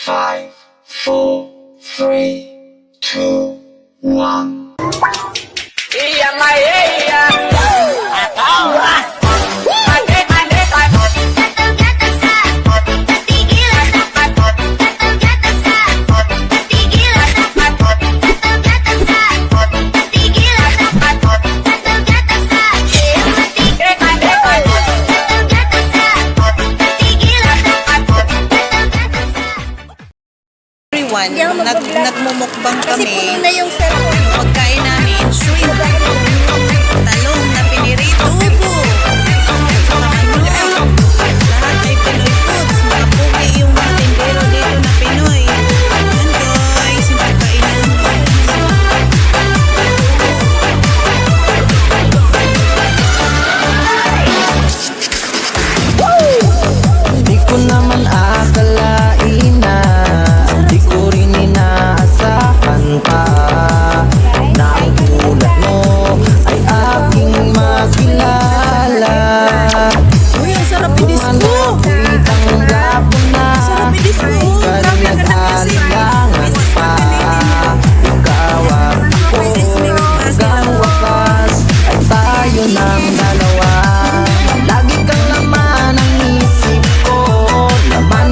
5, 4, 3, 2, 1. Iya Maya, atawa. Nagmumukbang Kasi kami. puno na yung cellphone. Pagkain namin, shrimp, talong na pinirito, ubo, lahat ay Pinoy foods. Makapugi yung mga tindero dito na Pinoy. Yan guys, yung pagkainan. Di ko naman akalain na di ko rin inaasahan pa na ang tulad mo ay aking makilala. Uy, ang sarap Kung i-disco. ano ako'y tanggap mo na Sarap i-disco. ay kalit-alilangan pa. Ikaw at ako hanggang wakas ay tayo ng dalawa. Lagi kang laman ang isip ko, laman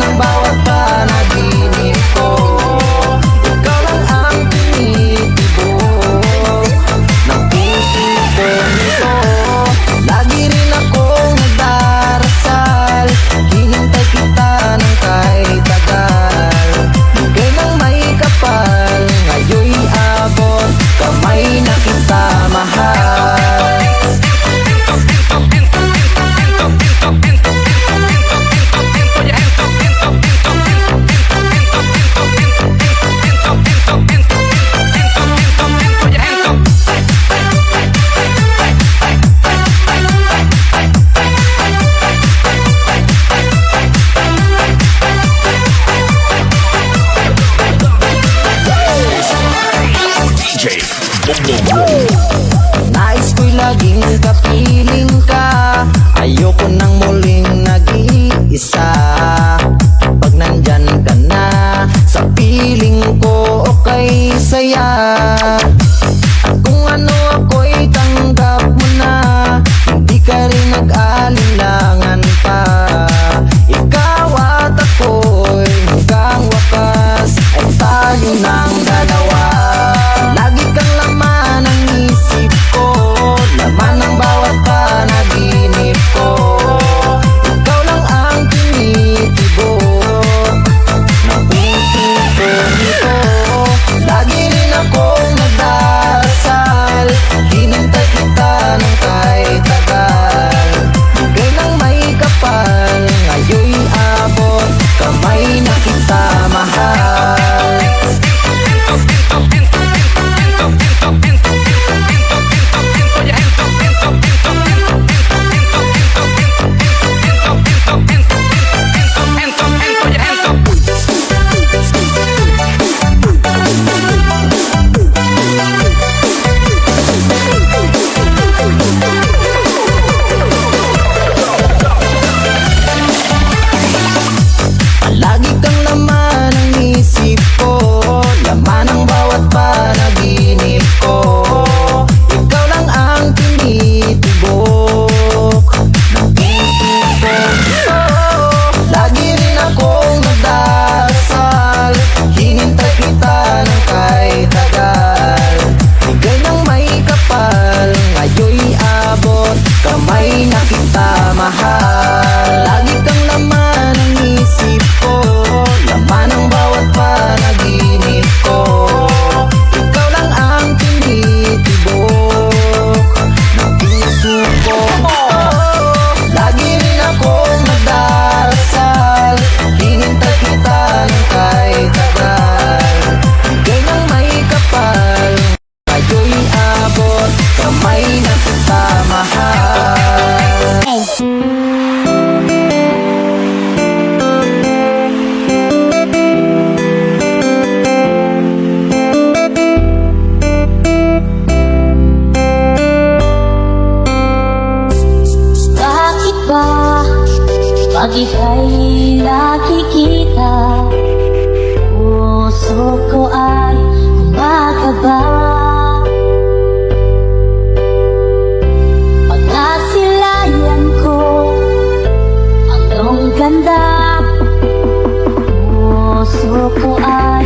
puso ko ay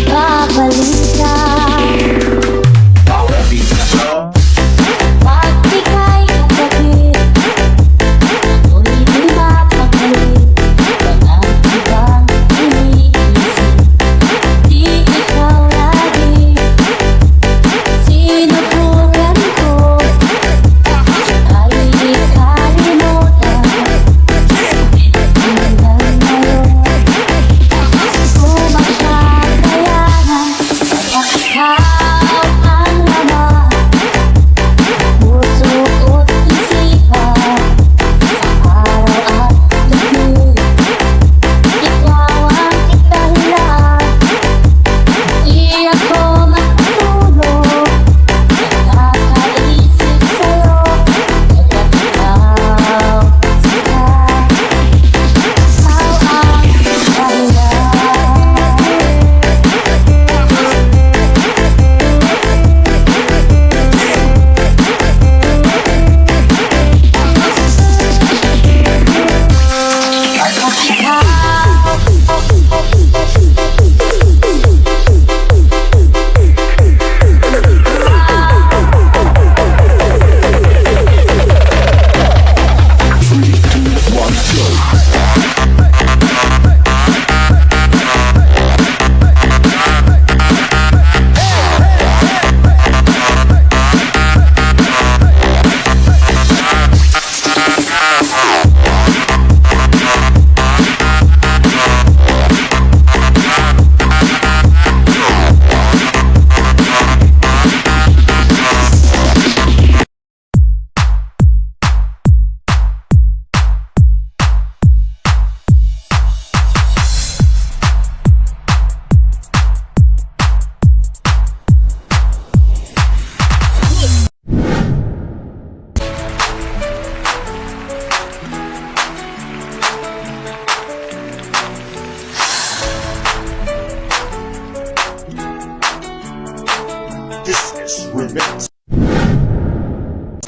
nakabalisa. Pag ika'y nakapit, ako'y di mapakali. Walang ibang iniisip, di ikaw lagi. Sinubukan ko, ay di kalimutan. Hanggang ngayon, kumakayanan. Pag ikaw ang laman, puso ko't isipan. Sa araw at gabi, ikaw ang dahilan. Di ako matulog sa kakaisip sa'yo. Pagkat ikaw sila, ikaw ang dahilan.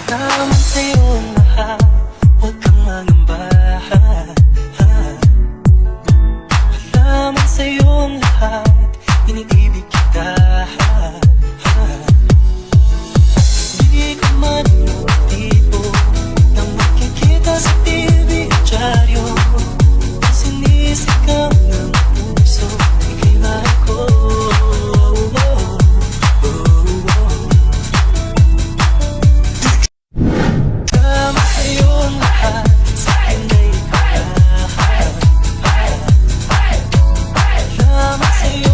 Naman sa'yo ang lahat, huwag kang mangamba. Naman sa'yo ang lahat, iniibig kita. Di ka man ang tipo nang makikita sa TV at dyaryo. Ang sinisigaw ng puso, ika'y mahal ko. Tama sa'yo ang lahat, sa'kin ay ikaw lahat. Tama sa'yo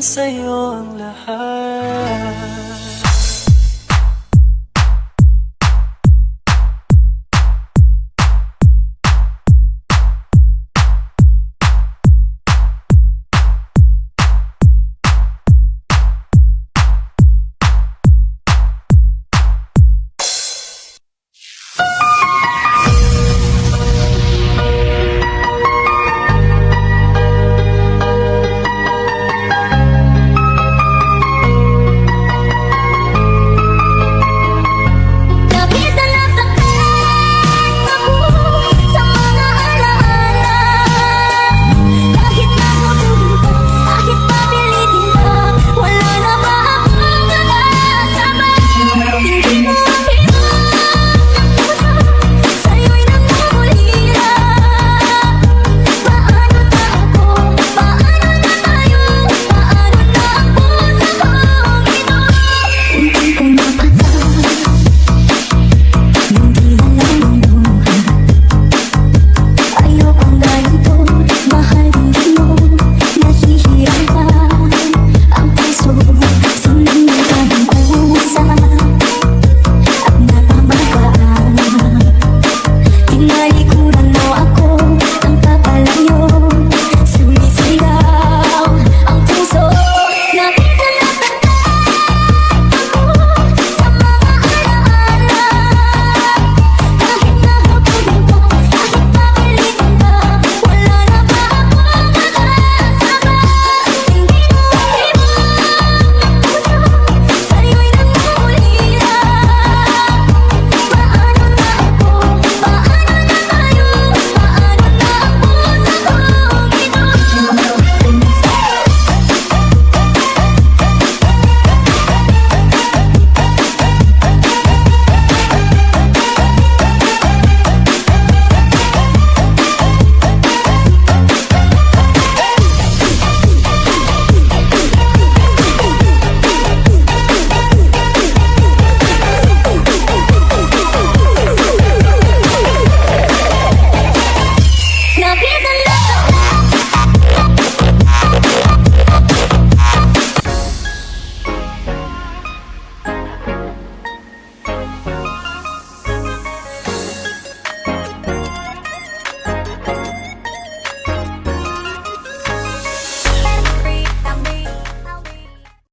sa'yo ang lahat.